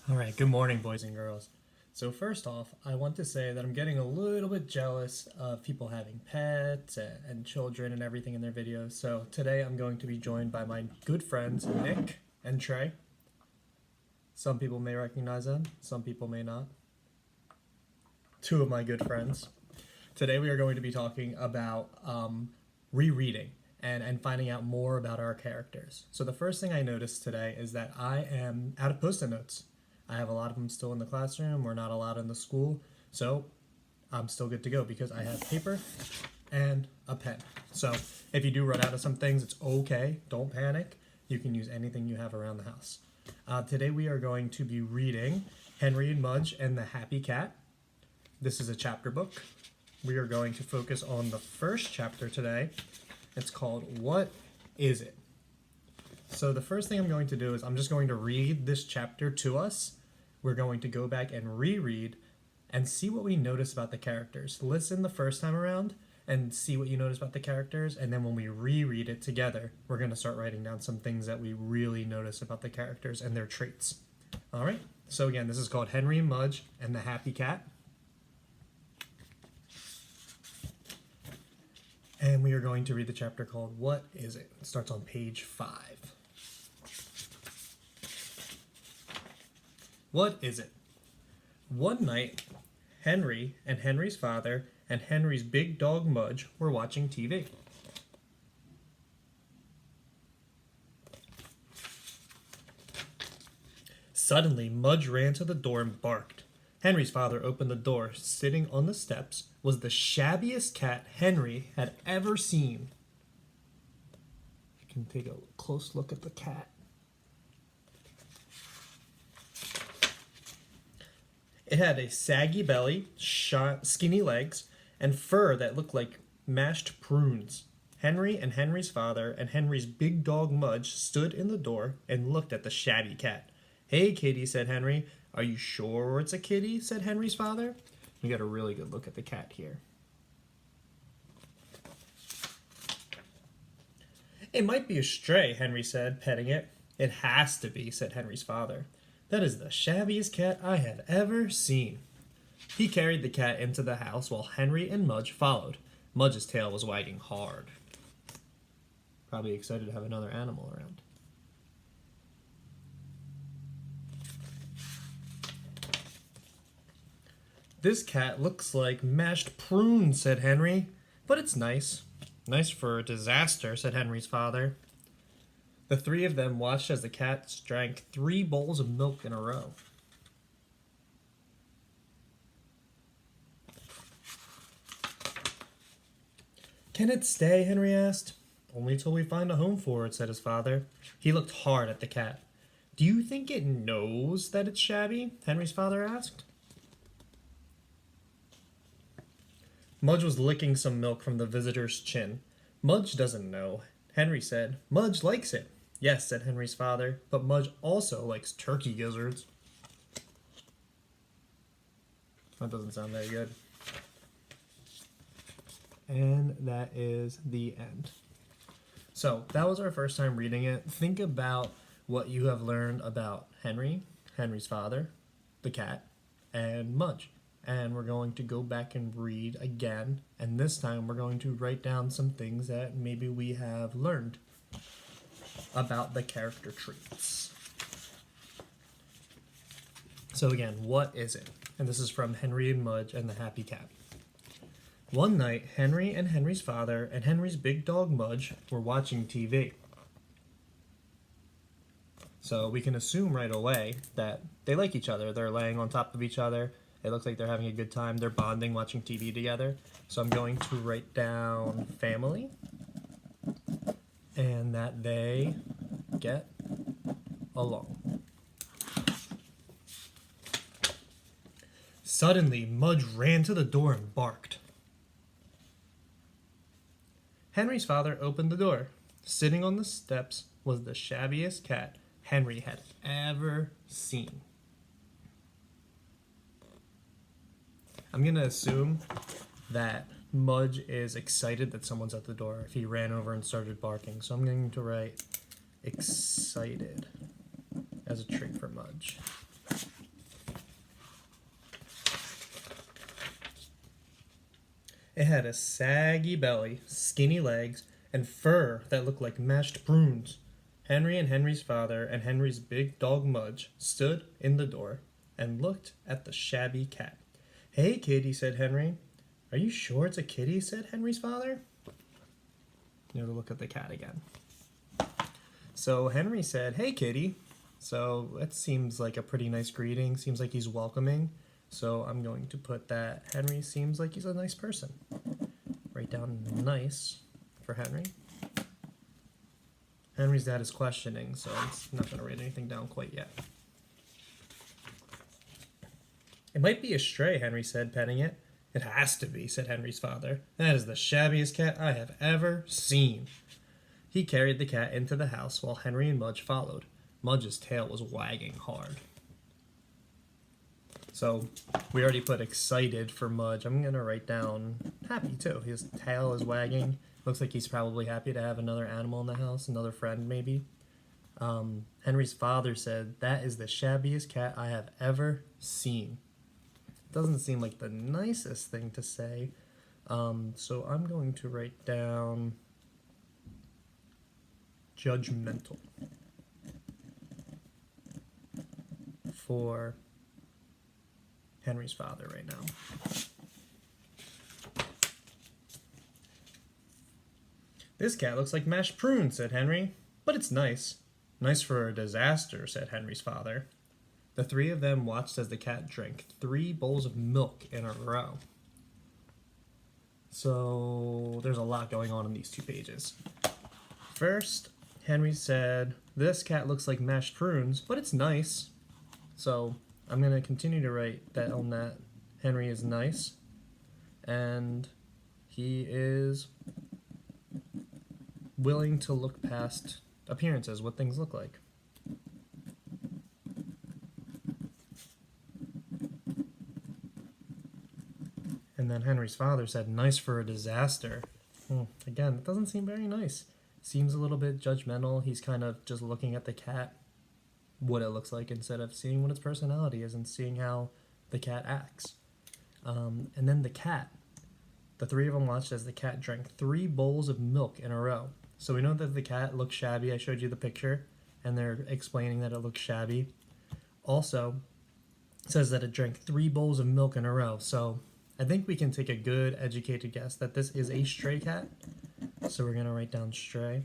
All right, good morning, boys and girls. So first off, I want to say that I'm getting a little bit jealous of people having pets and children and everything in their videos. So today I'm going to be joined by my good friends, Nick and Trey. Some people may recognize them, some people may not. Two of my good friends. Today we are going to be talking about rereading and finding out more about our characters. So the first thing I noticed today is that I am out of post-it notes. I have a lot of them still in the classroom. We're not allowed in the school. So I'm still good to go because I have paper and a pen. So if you do run out of some things, it's okay. Don't panic. You can use anything you have around the house. Today we are going to be reading Henry and Mudge and the Happy Cat. This is a chapter book. We are going to focus on the first chapter today. It's called What Is It? So the first thing I'm going to do is I'm just going to read this chapter to us. We're going to go back and reread and see what we notice about the characters. Listen the first time around and see what you notice about the characters, and then when we reread it together, we're going to start writing down some things that we really notice about the characters and their traits. All right, so again, this is called Henry and Mudge and the Happy Cat. And we are going to read the chapter called What Is It? It starts on page 5. What is it? One night, Henry and Henry's father and Henry's big dog Mudge were watching TV. Suddenly, Mudge ran to the door and barked. Henry's father opened the door. Sitting on the steps was the shabbiest cat Henry had ever seen. You can take a close look at the cat. It had a saggy belly, skinny legs, and fur that looked like mashed prunes. Henry and Henry's father and Henry's big dog Mudge stood in the door and looked at the shabby cat. "Hey, kitty," said Henry. "Are you sure it's a kitty?" said Henry's father. You got a really good look at the cat here. "It might be a stray," Henry said, petting it. "It has to be," said Henry's father. "That is the shabbiest cat I have ever seen." He carried the cat into the house while Henry and Mudge followed. Mudge's tail was wagging hard. Probably excited to have another animal around. "This cat looks like mashed prunes," said Henry. "But it's nice." "Nice for a disaster," said Henry's father. The three of them watched as the cats drank 3 bowls of milk in a row. "Can it stay?" Henry asked. "Only till we find a home for it," said his father. He looked hard at the cat. "Do you think it knows that it's shabby?" Henry's father asked. Mudge was licking some milk from the visitor's chin. "Mudge doesn't know," Henry said. "Mudge likes it." "Yes," said Henry's father, "but Mudge also likes turkey gizzards." That doesn't sound very good. And that is the end. So that was our first time reading it. Think about what you have learned about Henry, Henry's father, the cat, and Mudge. And we're going to go back and read again. And this time we're going to write down some things that maybe we have learned about the character traits. So again, what is it? And this is from Henry and Mudge and the Happy Cat. One night, Henry and Henry's father and Henry's big dog Mudge were watching TV. So we can assume right away that they like each other. They're laying on top of each other. It looks like they're having a good time. They're bonding, watching TV together. So I'm going to write down family and that they get along. Suddenly, Mudge ran to the door and barked. Henry's father opened the door. Sitting on the steps was the shabbiest cat Henry had ever seen. I'm going to assume that Mudge is excited that someone's at the door if he ran over and started barking. So I'm going to write excited as a trait for Mudge. It had a saggy belly, skinny legs, and fur that looked like mashed prunes. Henry and Henry's father and Henry's big dog Mudge stood in the door and looked at the shabby cat. "Hey, kitty," said Henry. "Are you sure it's a kitty?" said Henry's father. You know, to look at the cat again. So Henry said, "Hey, kitty." So that seems like a pretty nice greeting. Seems like he's welcoming. So I'm going to put that Henry seems like he's a nice person. Write down nice for Henry. Henry's dad is questioning, so I'm not going to write anything down quite yet. "It might be a stray," Henry said, petting it. "It has to be," said Henry's father. "That is the shabbiest cat I have ever seen." He carried the cat into the house while Henry and Mudge followed. Mudge's tail was wagging hard. So we already put excited for Mudge. I'm going to write down happy too. His tail is wagging. Looks like he's probably happy to have another animal in the house, another friend maybe. Henry's father said, "That is the shabbiest cat I have ever seen." Doesn't seem like the nicest thing to say. So I'm going to write down judgmental for Henry's father right now. "This cat looks like mashed prunes," said Henry. "But it's nice." "Nice for a disaster," said Henry's father. The three of them watched as the cat drank 3 bowls of milk in a row. So there's a lot going on in these 2 pages. First, Henry said, "This cat looks like mashed prunes, but it's nice." So I'm going to continue to write that on that. Henry is nice, and he is willing to look past appearances, what things look like. And then Henry's father said, "Nice for a disaster." Again, it doesn't seem very nice. Seems a little bit judgmental. He's kind of just looking at the cat, what it looks like, instead of seeing what its personality is and seeing how the cat acts. And then the cat. The 3 of them watched as the cat drank 3 bowls of milk in a row. So we know that the cat looks shabby. I showed you the picture, and they're explaining that it looks shabby. Also, it says that it drank 3 bowls of milk in a row. So I think we can take a good, educated guess that this is a stray cat. So we're going to write down stray.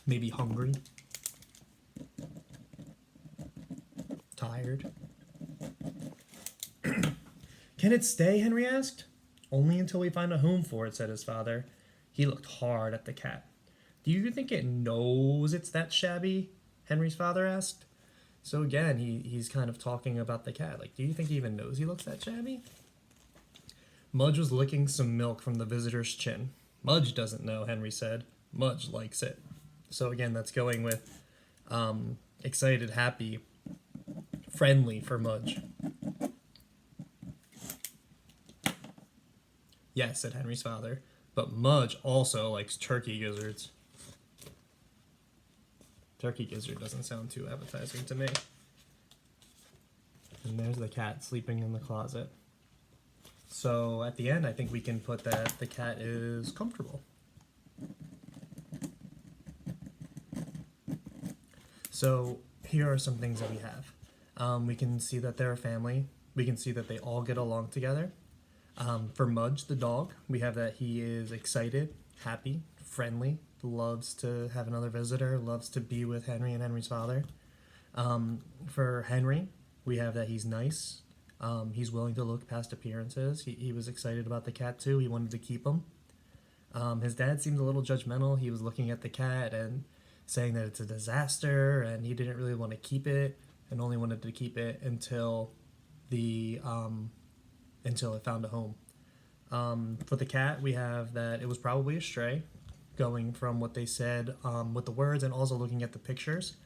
Maybe hungry. Tired. "Can it stay?" Henry asked. "Only until we find a home for it," said his father. He looked hard at the cat. "Do you think it knows it's that shabby?" Henry's father asked. So again, he's kind of talking about the cat. Like, do you think he even knows he looks that shabby? Mudge was licking some milk from the visitor's chin. "Mudge doesn't know," Henry said. "Mudge likes it." So again, that's going with excited, happy, friendly for Mudge. "Yes," said Henry's father, "but Mudge also likes turkey gizzards." Turkey gizzard doesn't sound too appetizing to me. And there's the cat sleeping in the closet. So at the end, I think we can put that the cat is comfortable. So here are some things that we have. We can see that they're a family. We can see that they all get along together. For Mudge, the dog, we have that he is excited, happy, friendly, loves to have another visitor, loves to be with Henry and Henry's father. For Henry, we have that he's nice. He's willing to look past appearances. He was excited about the cat too. He wanted to keep him. His dad seemed a little judgmental. He was looking at the cat and saying that it's a disaster and he didn't really want to keep it and only wanted to keep it until until it found a home. For the cat, we have that it was probably a stray, going from what they said with the words and also looking at the pictures.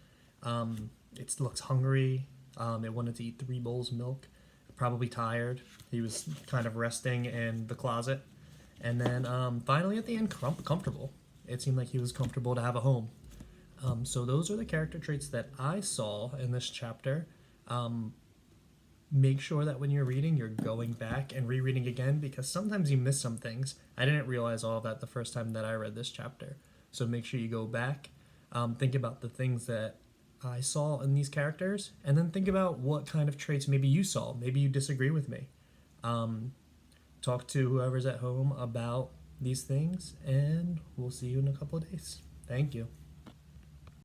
It looks hungry. It wanted to eat 3 bowls of milk. Probably tired. He was kind of resting in the closet. And then finally at the end, comfortable. It seemed like he was comfortable to have a home. So those are the character traits that I saw in this chapter. make sure that when you're reading, you're going back and rereading again because sometimes you miss some things. I didn't realize all of that the first time that I read this chapter. So make sure you go back, think about the things that I saw in these characters, and then think about what kind of traits maybe you saw. Maybe you disagree with me. Talk to whoever's at home about these things, and we'll see you in a couple of days. Thank you.